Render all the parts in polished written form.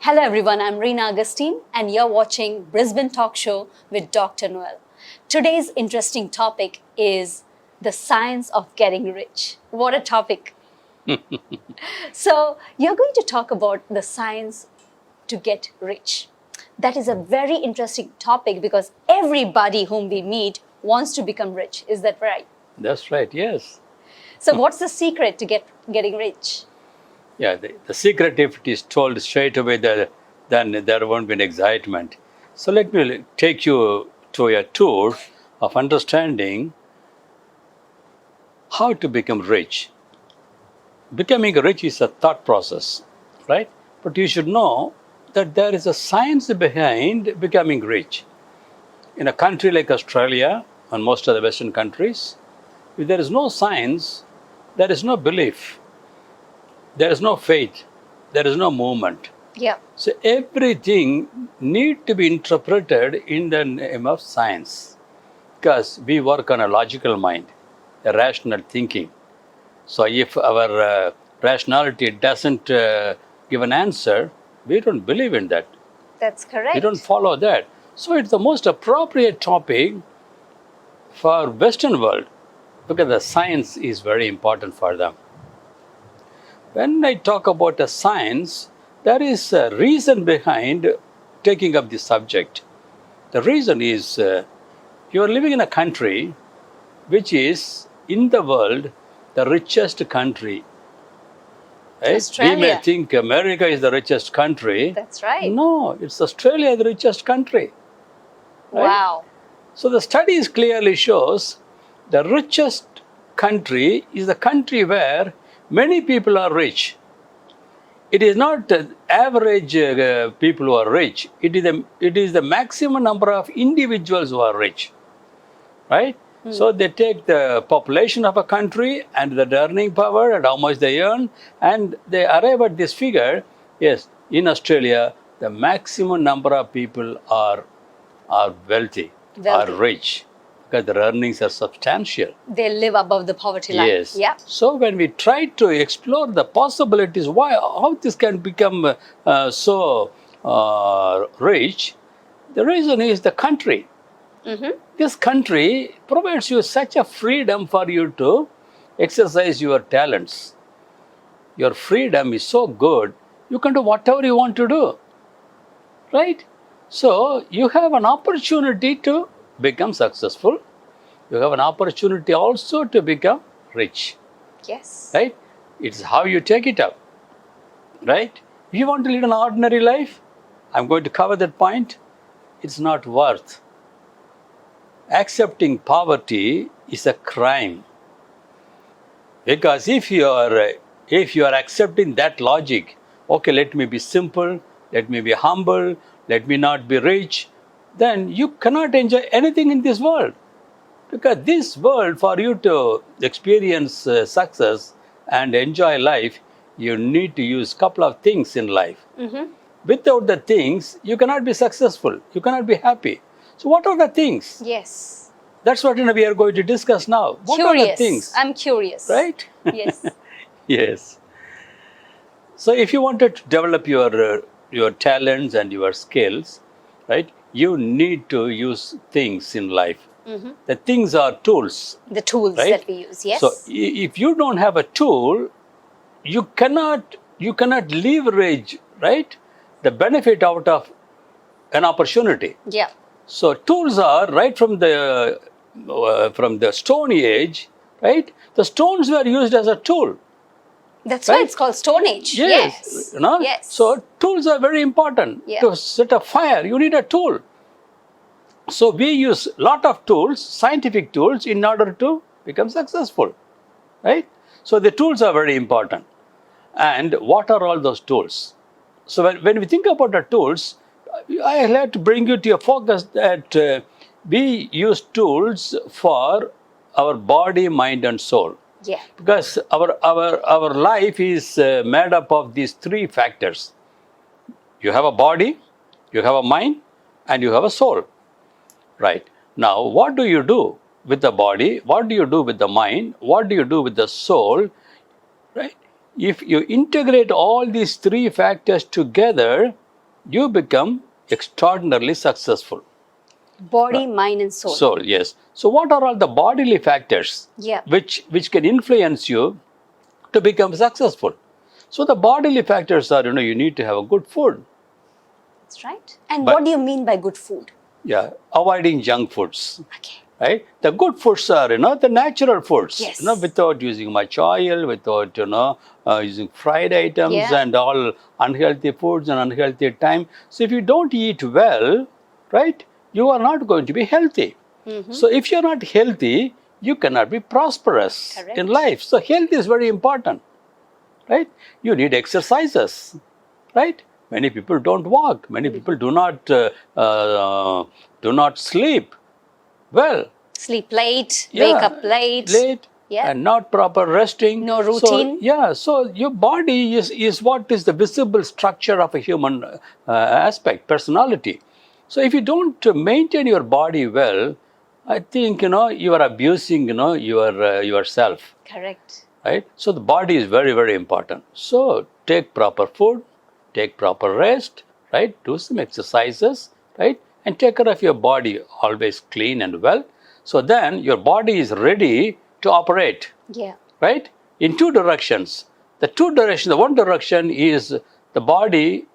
Hello everyone, I'm Reena Augustine and you're watching Brisbane Talk Show with Dr. Noel. Today's interesting topic is the science of getting rich. What a topic. So, you're going to talk about the science to get rich. That is a very interesting topic because everybody whom we meet wants to become rich. Is that right? That's right, yes. So, what's the secret to getting rich? Yeah, the secret, if it is told straight away, then there won't be an excitement. So let me take you to a tour of understanding how to become rich. Becoming rich is a thought process, right? But you should know that there is a science behind becoming rich. In a country like Australia and most of the Western countries, if there is no science, there is no belief. There is no faith, there is no movement. Yeah. So everything needs to be interpreted in the name of science because we work on a logical mind, a rational thinking. So if our rationality doesn't give an answer, we don't believe in that. That's correct. We don't follow that. So it's the most appropriate topic for Western world because the science is very important for them. When I talk about a science, there is a reason behind taking up this subject. The reason is you are living in a country which is in the world the richest country. Right? Australia. We may think America is the richest country. That's right. No, it's Australia the richest country. Right? Wow. So the studies clearly shows the richest country is the country where many people are rich. It is not average people who are rich. It is the maximum number of individuals who are rich, right? So they take the population of a country and the earning power and how much they earn, and they arrive at this figure. Yes, in Australia, the maximum number of people are wealthy, are rich, because their earnings are substantial. They live above the poverty line. Yes. Yeah. So when we try to explore the possibilities, how this can become so rich, the reason is the country. This country provides you such a freedom for you to exercise your talents. Your freedom is so good, you can do whatever you want to do, right? So you have an opportunity to become successful. You have an opportunity also to become rich. Yes. Right? It's how you take it up. Right? If you want to lead an ordinary life, I'm going to cover that point. It's not worth. Accepting poverty is a crime. Because if you are accepting that logic, okay, let me be simple, let me be humble, let me not be rich, then you cannot enjoy anything in this world. Because this world, for you to experience success and enjoy life, you need to use a couple of things in life. Without the things, you cannot be successful. You cannot be happy. So what are the things? Yes. That's what we are going to discuss now. What are the things? I'm curious. Right? Yes. Yes. So if you wanted to develop your talents and your skills, right, you need to use things in life. The things are tools. The tools right? that we use, yes. So if you don't have a tool, you cannot leverage, right, the benefit out of an opportunity. Yeah. So tools are right from the Stone Age, right? The stones were used as a tool. That's right? why it's called Stone Age. Yes. You know? Yes. So tools are very important. Yeah. To set a fire, you need a tool. So we use a lot of tools, scientific tools, in order to become successful, right? So the tools are very important. And what are all those tools? So when we think about the tools, I like to bring you to a focus that we use tools for our body, mind, and soul. Yeah. Because our life is made up of these three factors. You have a body, you have a mind, and you have a soul. Right. Now, what do you do with the body? What do you do with the mind? What do you do with the soul? Right? If you integrate all these three factors together, you become extraordinarily successful. Body, mind, and soul. Soul, yes. So what are all the bodily factors Yeah. which can influence you to become successful? So the bodily factors are, you need to have a good food. That's right. And But- what do you mean by good food? Yeah, avoiding junk foods. Okay. Right? The good foods are, the natural foods. Yes. Without using much oil, without, using fried items Yeah. and all unhealthy foods and unhealthy time. So if you don't eat well, right, you are not going to be healthy. So if you're not healthy, you cannot be prosperous Correct. in life. So health is very important, right? You need exercises, right? Many people don't walk. Many people do not sleep well. Sleep late, Yeah, wake up late. Yeah. and not proper resting. No routine. So your body is what is the visible structure of a human aspect, personality. So if you don't maintain your body well, I think, you are abusing, yourself, Correct. right? So the body is very, very important. So take proper food, take proper rest, right? Do some exercises, right? And take care of your body, always clean and well. So then your body is ready to operate, Yeah. right? In two directions. The one direction is the body,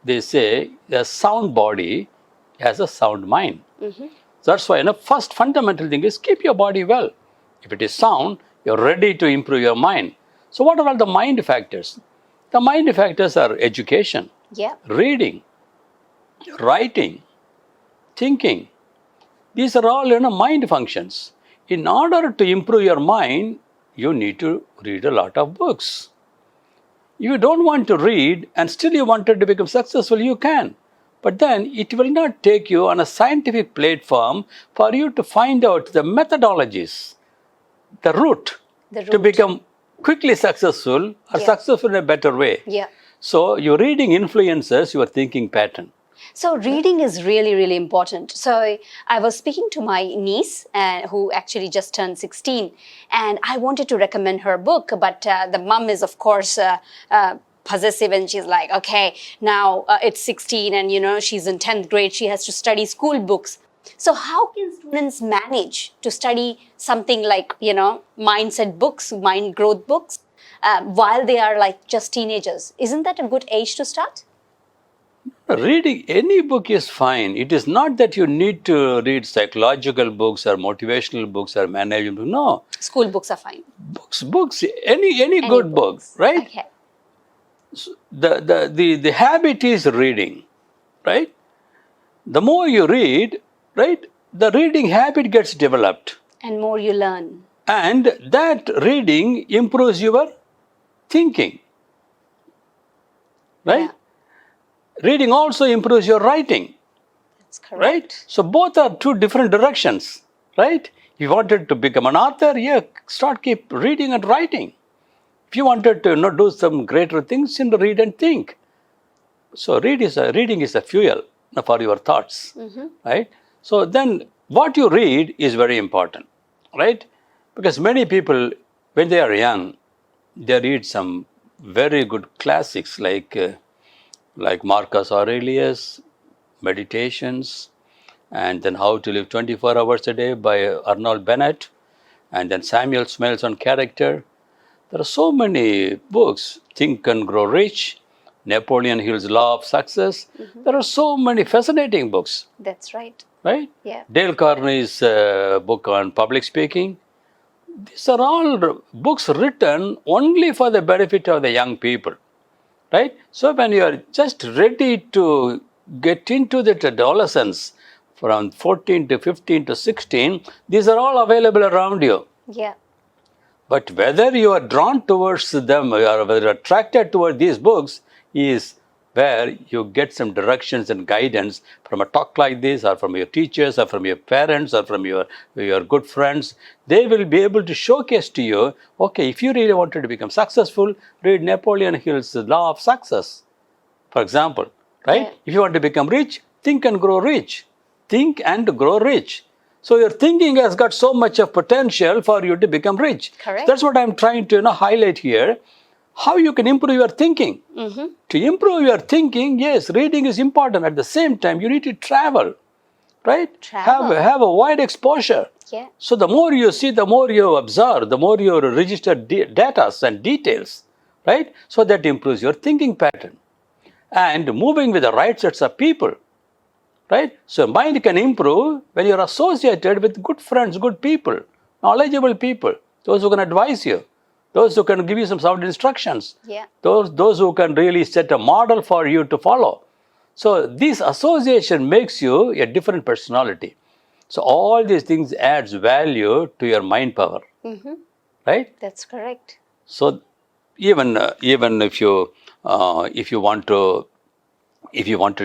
they say, a sound body has a sound mind. So that's why, first fundamental thing is keep your body well. If it is sound, you're ready to improve your mind. So what are all the mind factors? The mind factors are education, Yeah. reading, writing, thinking. These are all, mind functions. In order to improve your mind, you need to read a lot of books. If you don't want to read and still you wanted to become successful, you can. But then it will not take you on a scientific platform for you to find out the methodologies, the route, The to route. become quickly successful or Yeah. successful in a better way. Yeah. So your reading influences your thinking pattern. So reading is really, really important. So I was speaking to my niece, who actually just turned 16, and I wanted to recommend her book, but the mum is, of course, possessive, and she's like, okay, now it's 16, and she's in 10th grade, she has to study school books. So how can students manage to study something like, mindset books, mind growth books, while they are like just teenagers? Isn't that a good age to start? Reading any book is fine. It is not that you need to read psychological books or motivational books or management books. No. School books are fine. Books, any good book, right? Okay. The habit is reading, right? The more you read, right, the reading habit gets developed. And more you learn. And that reading improves your thinking, right? Yeah, Reading also improves your writing, that's correct. right? So both are two different directions, right? If you wanted to become an author, yeah, keep reading and writing. If you wanted to do some greater things, read and think. So reading is a fuel for your thoughts, right? So then what you read is very important, right? Because many people, when they are young, they read some very good classics like Marcus Aurelius, Meditations, and then How to Live 24 Hours a Day by Arnold Bennett, and then Samuel Smells on Character. There are so many books, Think and Grow Rich, Napoleon Hill's Law of Success. There are so many fascinating books, That's right. right? Yeah. Dale Carney's book on public speaking. These are all books written only for the benefit of the young people, right? So when you are just ready to get into that adolescence from 14 to 15 to 16, these are all available around you. Yeah. But whether you are drawn towards them or whether attracted toward these books is where you get some directions and guidance from a talk like this, or from your teachers, or from your parents, or from your good friends. They will be able to showcase to you, okay, if you really wanted to become successful, read Napoleon Hill's Law of Success, for example, right? Yeah. If you want to become rich, think and grow rich. Think and grow rich. So your thinking has got so much of potential for you to become rich. Correct. That's what I'm trying to highlight here. how you can improve your thinking. To improve your thinking, yes, reading is important. At the same time, you need to travel, right? Travel. Have a wide exposure. Yeah. So the more you see, the more you observe, the more you register data and details, right? So that improves your thinking pattern. And moving with the right sets of people, right? So mind can improve when you're associated with good friends, good people, knowledgeable people, those who can advise you, those who can give you some sound instructions, Yeah. those who can really set a model for you to follow. So this association makes you a different personality. So all these things adds value to your mind power, right? That's correct. So even if you want to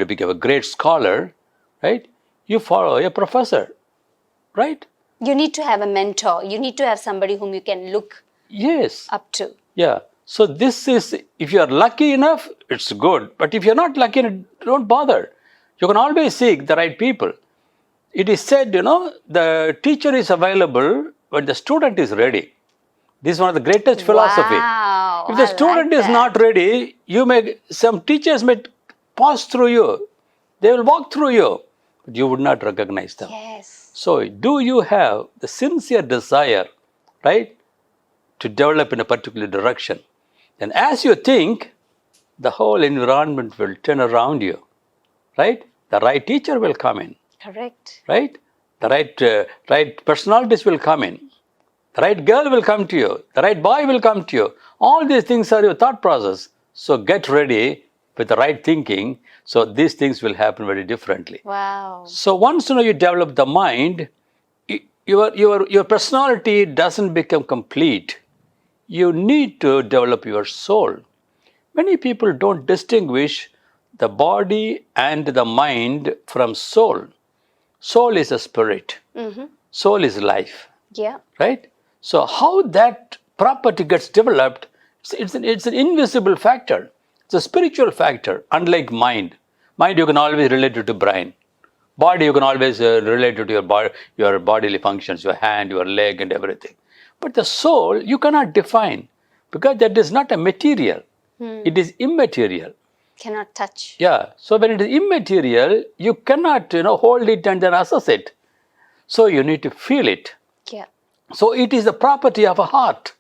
become a great scholar, right? You follow a professor, right? You need to have a mentor. You need to have somebody whom you can look Yes. up to. Yeah. So this is, if you are lucky enough, it's good. But if you're not lucky enough, don't bother. You can always seek the right people. It is said, the teacher is available when the student is ready. This is one of the greatest philosophy. Wow. If the I student like is that. not ready, some teachers may pass through you. They will walk through you, but you would not recognize them. Yes. So, do you have the sincere desire, right, to develop in a particular direction? And as you think, the whole environment will turn around you, right? The right teacher will come in, Correct. right? The right personalities will come in. The right girl will come to you. The right boy will come to you. All these things are your thought process. So get ready with the right thinking. So these things will happen very differently. Wow. So once you develop the mind, your personality doesn't become complete. You need to develop your soul. Many people don't distinguish the body and the mind from soul. Soul is a spirit. Soul is life. Yeah. Right? So how that property gets developed, it's an invisible factor. It's a spiritual factor, unlike mind. Mind you can always relate it to brain. Body you can always relate it to your bodily functions, your hand, your leg and everything. But the soul you cannot define because that is not a material. It is immaterial. Cannot touch. Yeah. So when it is immaterial, you cannot hold it and then assess it. So you need to feel it. Yeah. So it is the property of a heart,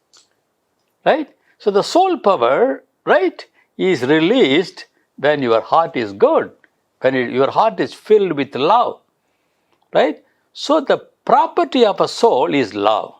right? So the soul power, right, is released when your heart is good, when your heart is filled with love, right? So the property of a soul is love,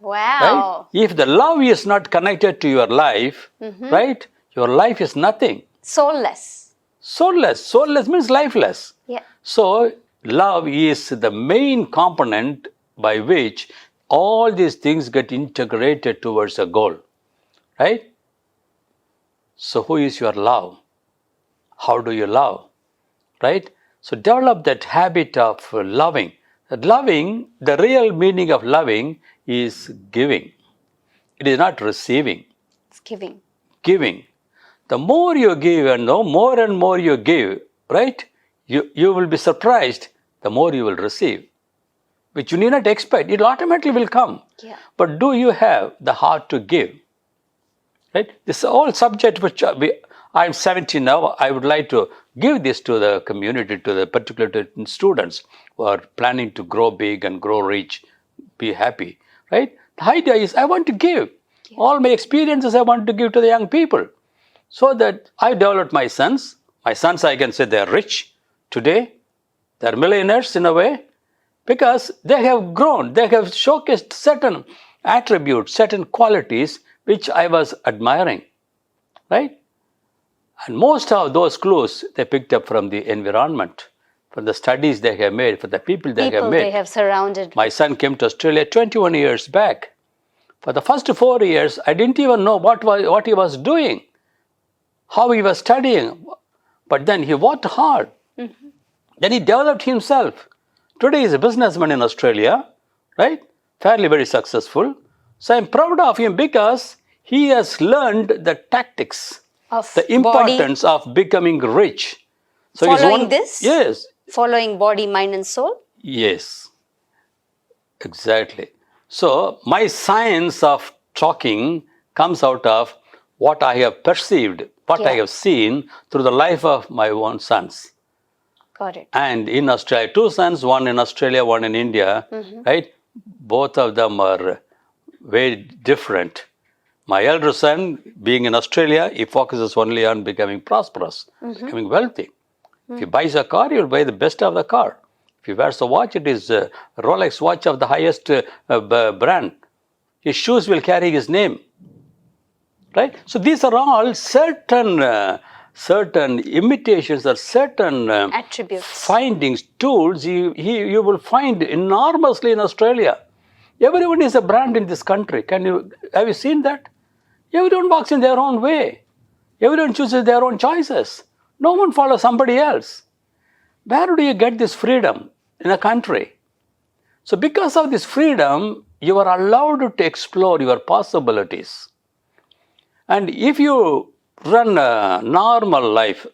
right? Wow. If the love is not connected to your life, right, your life is nothing. Soulless. Soulless. Soulless means lifeless. Yeah. So love is the main component by which all these things get integrated towards a goal, right? So who is your love? How do you love, right? So develop that habit of loving. That loving, the real meaning of loving is giving. It is not receiving. It's giving. Giving. The more you give and the more and more you give, right? You will be surprised the more you will receive, which you need not expect. It automatically will come. Yeah. But do you have the heart to give? Right? This is all subject which I'm 70 now. I would like to give this to the community, to the particular to students who are planning to grow big and grow rich, be happy. Right? The idea is I want to give. Yeah. All my experiences I want to give to the young people. So that I developed my sons. My sons, I can say they are rich today. They are millionaires in a way. Because they have grown, they have showcased certain attributes, certain qualities which I was admiring, right? And most of those clues they picked up from the environment, from the studies they have made, from the people they have met. They have surrounded. My son came to Australia 21 years back. For the first 4 years, I didn't even know what he was doing, how he was studying. But then he worked hard. Then he developed himself. Today he's a businessman in Australia, right? Fairly very successful. So I'm proud of him because he has learned the tactics, Of the importance of becoming rich. So following this? Yes. Following body, mind and soul? Yes. Exactly. So my science of talking comes out of what I have perceived, what I Yeah. have seen through the life of my own sons. Got it. And in Australia, two sons, one in Australia, one in India, right? Both of them are very different. My elder son, being in Australia, he focuses only on becoming prosperous, becoming wealthy. If he buys a car, he will buy the best of the car. If he wears a watch, it is a Rolex watch of the highest brand. His shoes will carry his name, right? So these are all certain imitations or certain Attributes. findings, tools you will find enormously in Australia. Everyone is a brand in this country. Have you seen that? Everyone walks in their own way. Everyone chooses their own choices. No one follows somebody else. Where do you get this freedom in a country? So because of this freedom, you are allowed to explore your possibilities. And if you run a normal life,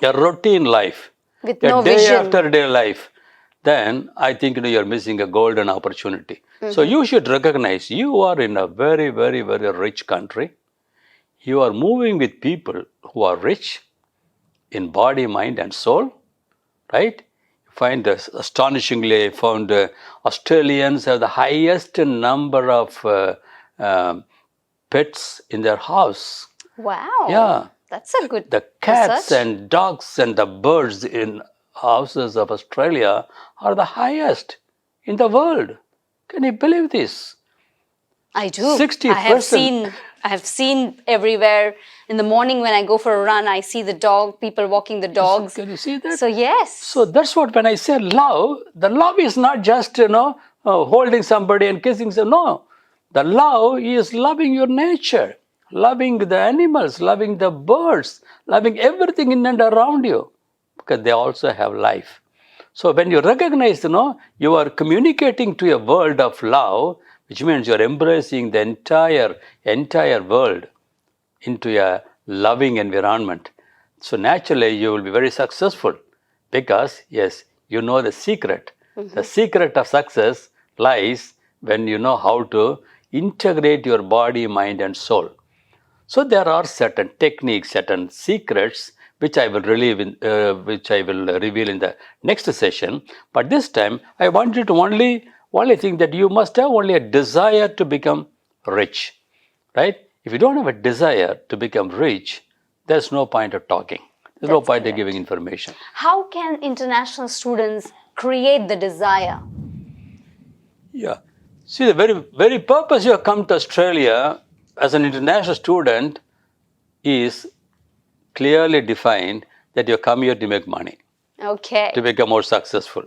a routine life, With a no day vision. after day life, then I think you're missing a golden opportunity. So you should recognize you are in a very, very, very rich country. You are moving with people who are rich in body, mind, and soul, right? You find this astonishingly found Australians have the highest number of pets in their house. Wow. Yeah. That's a good The cats research. and dogs and the birds in houses of Australia are the highest in the world. Can you believe this? I do. 60%. I have seen everywhere. In the morning when I go for a run, I see the dog, people walking the dogs. Can you see that? So yes. So that's what when I say love, the love is not just, holding somebody and kissing them. No. The love is loving your nature, loving the animals, loving the birds, loving everything in and around you, because they also have life. So when you recognize, you are communicating to a world of love, which means you're embracing the entire world into a loving environment. So naturally, you will be very successful because, yes, you know the secret. The secret of success lies when you know how to integrate your body, mind, and soul. So there are certain techniques, certain secrets, which I will reveal in the next session. But this time, I want you to only think that you must have only a desire to become rich, right? If you don't have a desire to become rich, there's no point of talking. There's no That's point of correct. giving information. How can international students create the desire? Yeah. See, the very purpose you have come to Australia as an international student is clearly defined that you come here to make money, Okay. to become more successful.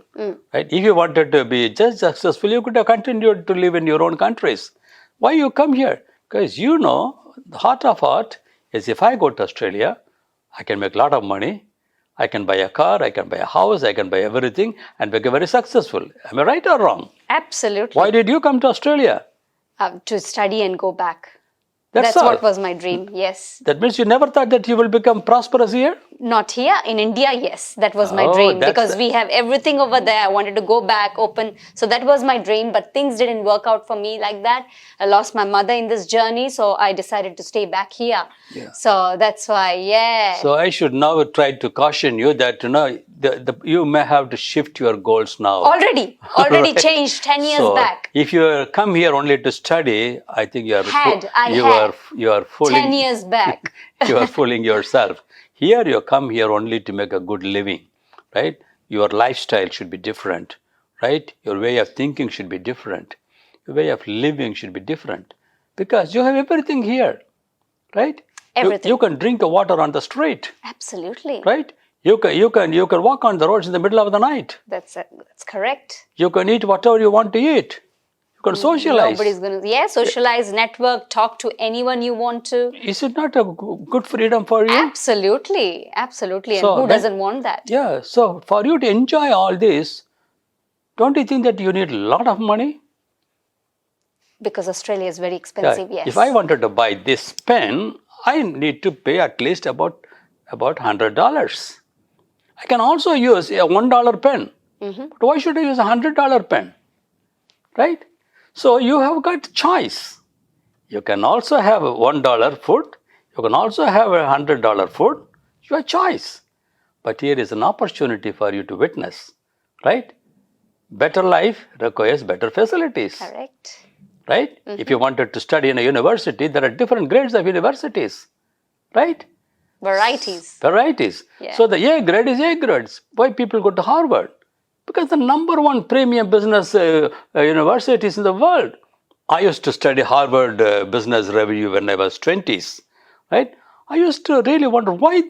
Right? If you wanted to be just successful, you could have continued to live in your own countries. Why you come here? Because the heart of heart is if I go to Australia, I can make a lot of money. I can buy a car, I can buy a house, I can buy everything and become very successful. Am I right or wrong? Absolutely. Why did you come to Australia? To study and go back. That's That's all. what was my dream. Yes. That means you never thought that you will become prosperous here? Not here. In India, yes. That was my Oh, dream that's because the- we have everything over there. I wanted to go back, open. So that was my dream, but things didn't work out for me like that. I lost my mother in this journey, so I decided to stay back here. Yeah. So that's why, yeah. So I should now try to caution you that you may have to shift your goals now. Already Right. changed 10 years So back. if you come here only to study, I think you are you are fooling 10 years back. you are fooling yourself. Here you come here only to make a good living, right? Your lifestyle should be different, right? Your way of thinking should be different. Your way of living should be different because you have everything here, right? Everything. You can drink the water on the street, Absolutely. right? You can walk on the roads in the middle of the night. That's correct. You can eat whatever you want to eat. You can socialize. Nobody's going to, socialize, network, talk to anyone you want to. Is it not a good freedom for you? Absolutely. Absolutely. And So who then- doesn't want that? Yeah. So for you to enjoy all this, don't you think that you need a lot of money? Because Australia is very Yeah. expensive, yes. If I wanted to buy this pen, I need to pay at least about $100. I can also use a $1 pen. But why should I use a $100 pen? Right? So you have got choice. You can also have a $1 food. You can also have $100 food, your choice. But here is an opportunity for you to witness, right? Better life requires better facilities. Correct. Right? If you wanted to study in a university, there are different grades of universities, right? Varieties. Varieties. Yeah. So the A grade is A grades. Why people go to Harvard? Because the number one premium business universities in the world. I used to study Harvard Business Review when I was 20s, right? I used to really wonder why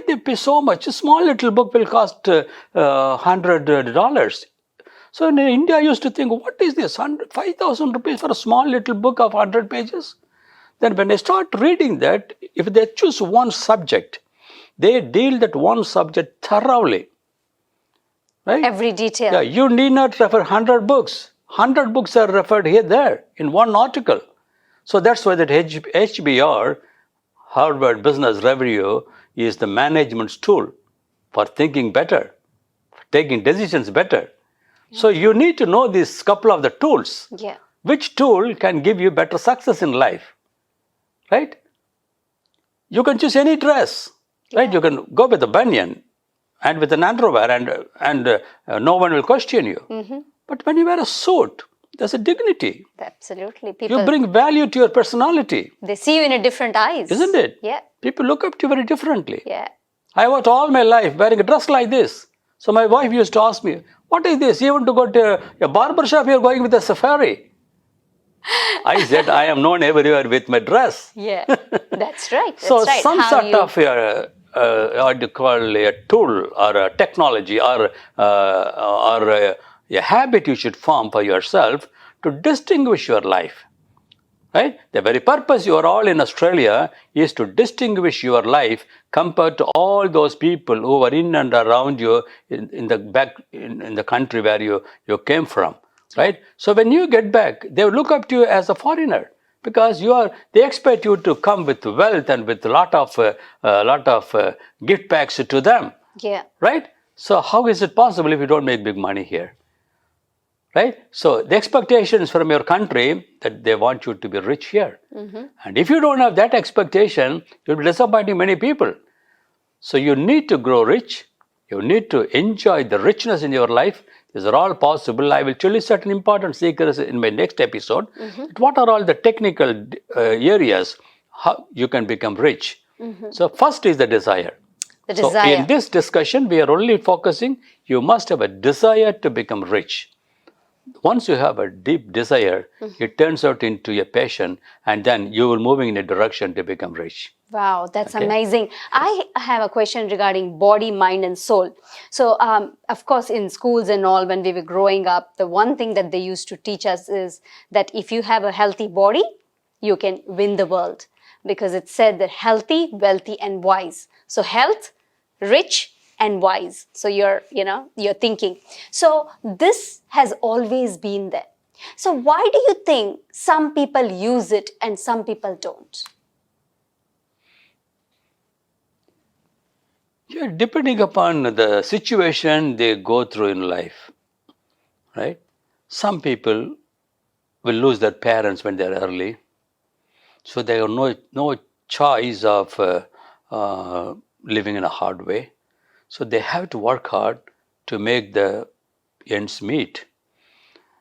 they pay so much. A small little book will cost $100. So in India, I used to think, what is this? 5,000 rupees for a small little book of 100 pages? Then when I start reading that, if they choose one subject, they deal that one subject thoroughly. Right? Every detail. Yeah, you need not refer 100 books. 100 books are referred here, there, in one article. So that's why that HBR, Harvard Business Review, is the management's tool for thinking better, for taking decisions better. So you need to know these couple of the tools. Yeah. Which tool can give you better success in life, right? You can choose any dress, right? You can go with a banyan and with an underwear and no one will question you. But when you wear a suit, there's a dignity. Absolutely. You bring value to your personality. They see you in a different eyes. Isn't it? Yeah. People look up to you very differently. Yeah. I worked all my life wearing a dress like this. So my wife used to ask me, what is this? You want to go to a barber shop, you're going with a safari. I said, I am known everywhere with my dress. Yeah, that's right. That's So right. some sort of what you call a tool or a technology or a habit you should form for yourself to distinguish your life. Right? The very purpose you are all in Australia is to distinguish your life compared to all those people who are in and around you in the country where you came from. Right? So when you get back, they will look up to you as a foreigner because they expect you to come with wealth and with a lot of gift packs to them. Yeah. Right? So how is it possible if you don't make big money here? Right? So the expectations from your country that they want you to be rich here. And if you don't have that expectation, you'll be disappointing many people. So you need to grow rich. You need to enjoy the richness in your life. These are all possible. I will tell you certain important secrets in my next episode. What are all the technical areas how you can become rich? So first is the desire. The So desire. in this discussion, we are only focusing, you must have a desire to become rich. Once you have a deep desire, it turns out into a passion, and then you will moving in a direction to become rich. Wow, that's amazing. I have a question regarding body, mind, and soul. So, of course, in schools and all, when we were growing up, the one thing that they used to teach us is that if you have a healthy body, you can win the world. Because it said that healthy, wealthy, and wise. So, health, rich, and wise. So you're thinking. So this has always been there. So why do you think some people use it and some people don't? Yeah, depending upon the situation they go through in life, right? Some people will lose their parents when they're early. So they have no choice of living in a hard way. So they have to work hard to make the ends meet.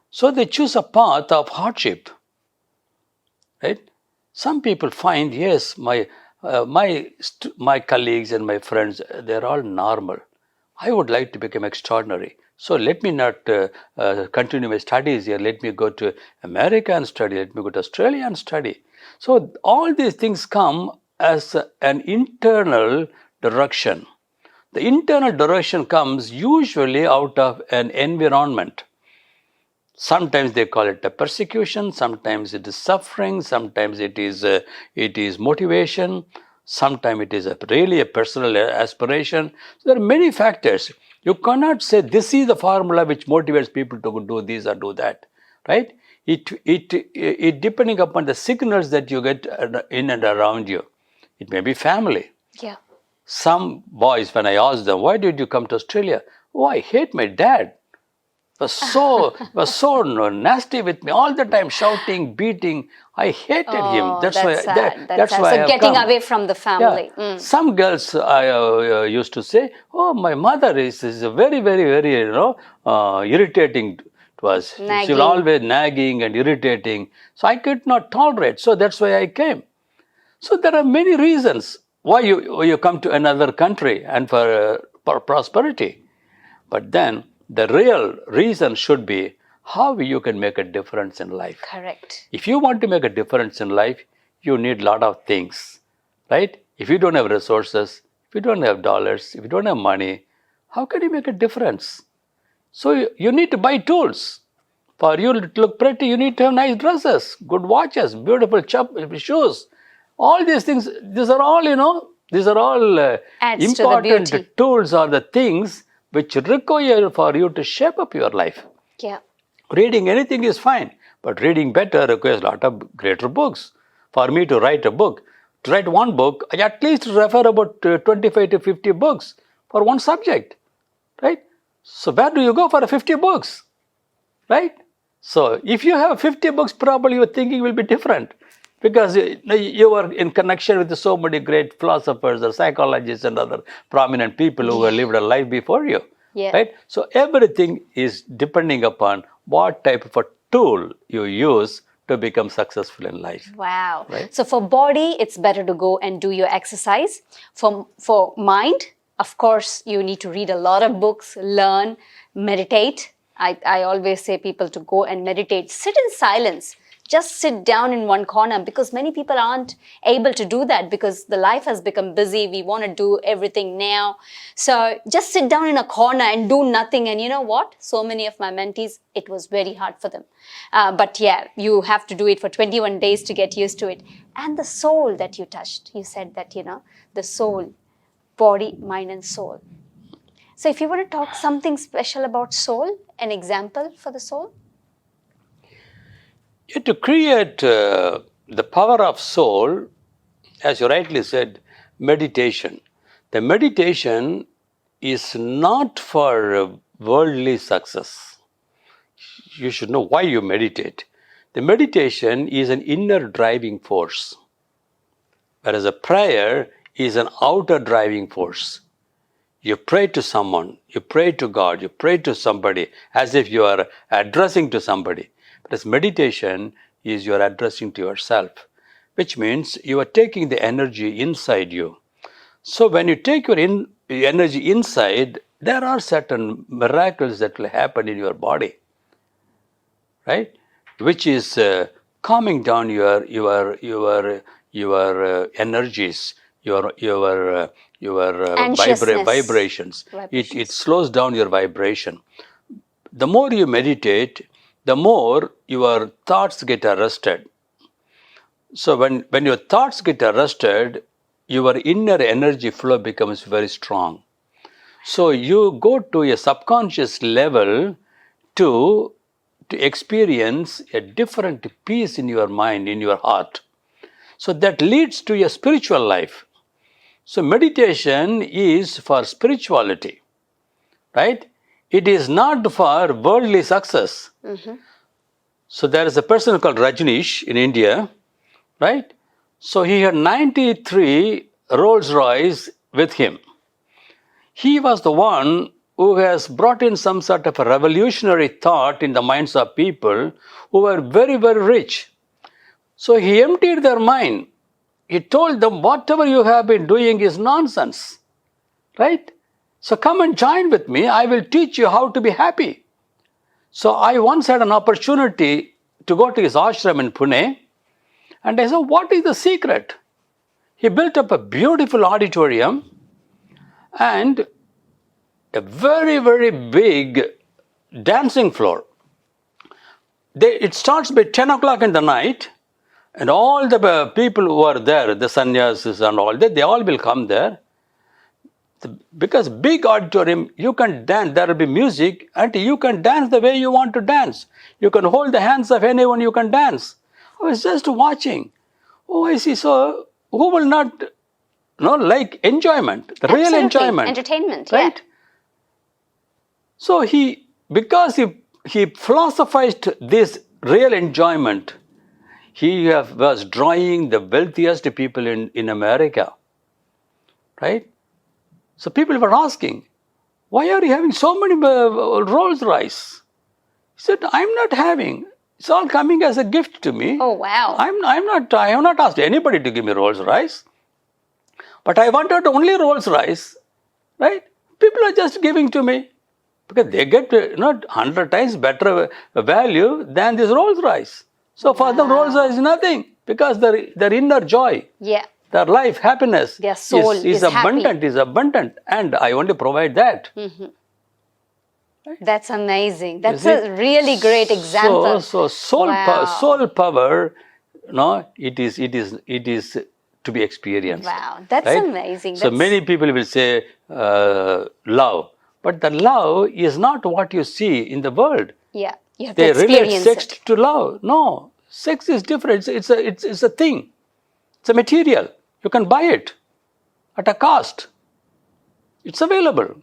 So they choose a path of hardship, right? Some people find, yes, my colleagues and my friends, they're all normal. I would like to become extraordinary. So let me not continue my studies here. Let me go to America and study. Let me go to Australia and study. So all these things come as an internal direction. The internal direction comes usually out of an environment. Sometimes they call it a persecution, sometimes it is suffering, sometimes it is motivation, sometimes it is really a personal aspiration. So there are many factors. You cannot say this is the formula which motivates people to do this or do that, right? It depending upon the signals that you get in and around you. It may be family. Yeah. Some boys, when I ask them, why did you come to Australia? Oh, I hate my dad. was so nasty with me all the time, shouting, beating. I hated him. Oh, That's that's why. sad. That's That's sad. why I So have getting come. away from the Yeah. family. Some girls I used to say, "Oh, my mother is very, very, very, irritating to us. She will Nagging. always nagging and irritating. So I could not tolerate. So that's why I came." So there are many reasons why you come to another country and for prosperity. But then the real reason should be how you can make a difference in life. Correct. If you want to make a difference in life, you need a lot of things, right? If you don't have resources, if you don't have dollars, if you don't have money, how can you make a difference? So you need to buy tools. For you to look pretty, you need to have nice dresses, good watches, beautiful shoes. All these things, these are all, these are all Adds to the important beauty. tools or the things which require for you to shape up your life. Yeah. Reading anything is fine, but reading better requires a lot of greater books. For me to write a book, to write one book, I at least refer about 25 to 50 books for one subject, right? So where do you go for 50 books, right? So if you have 50 books, probably your thinking will be different because you are in connection with so many great philosophers or psychologists and other prominent people who have lived a life before you. Yeah. Right? So everything is depending upon what type of a tool you use to become successful in life. Wow. Right. So for body, it's better to go and do your exercise. For mind, of course, you need to read a lot of books, learn, meditate. I always say people to go and meditate, sit in silence. Just sit down in one corner because many people aren't able to do that because the life has become busy. We want to do everything now. So just sit down in a corner and do nothing. And you know what? So many of my mentees, it was very hard for them. But yeah, you have to do it for 21 days to get used to it. And the soul that you touched, you said that, the soul, body, mind and soul. So if you want to talk something special about soul, an example for the soul? To create the power of soul, as you rightly said, meditation. The meditation is not for worldly success. You should know why you meditate. The meditation is an inner driving force, whereas a prayer is an outer driving force. You pray to someone, you pray to God, you pray to somebody as if you are addressing to somebody. Whereas meditation is you are addressing to yourself, which means you are taking the energy inside you. So when you take your energy inside, there are certain miracles that will happen in your body, right? Which is calming down your energies, your Anxiousness. vibrations. It slows down your vibration. The more you meditate, the more your thoughts get arrested. So when your thoughts get arrested, your inner energy flow becomes very strong. So you go to a subconscious level to experience a different peace in your mind, in your heart. So that leads to a spiritual life. So meditation is for spirituality, right? It is not for worldly success. Mm-hmm. So there is a person called Rajneesh in India, right? So he had 93 Rolls Royce with him. He was the one who has brought in some sort of a revolutionary thought in the minds of people who were very, very rich. So he emptied their mind. He told them, whatever you have been doing is nonsense, right? So come and join with me. I will teach you how to be happy. So I once had an opportunity to go to his ashram in Pune. And I said, what is the secret? He built up a beautiful auditorium and a very, very big dancing floor. It starts by 10 o'clock in the night, and all the people who are there, the sannyasis and all that, they all will come there. Because big auditorium, you can dance, there will be music, and you can dance the way you want to dance. You can hold the hands of anyone, you can dance. I was just watching. Oh, I see. So who will not like enjoyment, the real enjoyment? Entertainment, right? yeah. So because he he philosophized this real enjoyment. He was drawing the wealthiest people in America, right? So people were asking, why are you having so many Rolls Royce? He said, I'm not having. It's all coming as a gift to me. Oh, wow. I have not asked anybody to give me Rolls Royce. But I wanted only Rolls Royce, right? People are just giving to me because they get 100 times better value than this Rolls Royce. So for them, Rolls Royce is nothing because their inner joy, Yeah. their life, happiness Their soul is abundant, is abundant. And I want to provide that. That's amazing. That's a really great example. So soul, soul power, it is to be experienced. Wow, that's right? amazing. So many people will say love, but the love is not what you see in the world. Yeah, you have They to relate experience sex it. to love. No, sex is different. It's a thing. It's a material. You can buy it at a cost. It's available,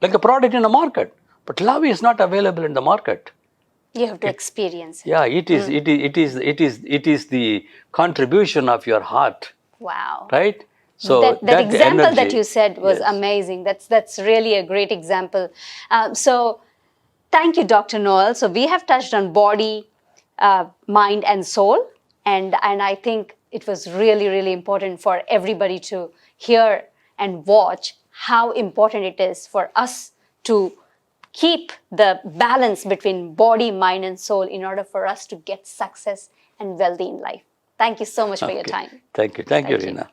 like a product in a market. But love is not available in the market. You have to experience it. Yeah, it is the contribution of your heart, Wow. right? So that example energy, that you said was amazing. That's really a great example. So thank you, Dr. Noel. So we have touched on body, mind, and soul, and I think it was really, really important for everybody to hear and watch how important it is for us to keep the balance between body, mind, and soul in order for us to get success and wealthy in life. Thank you so much for your time. Thank you, Reena.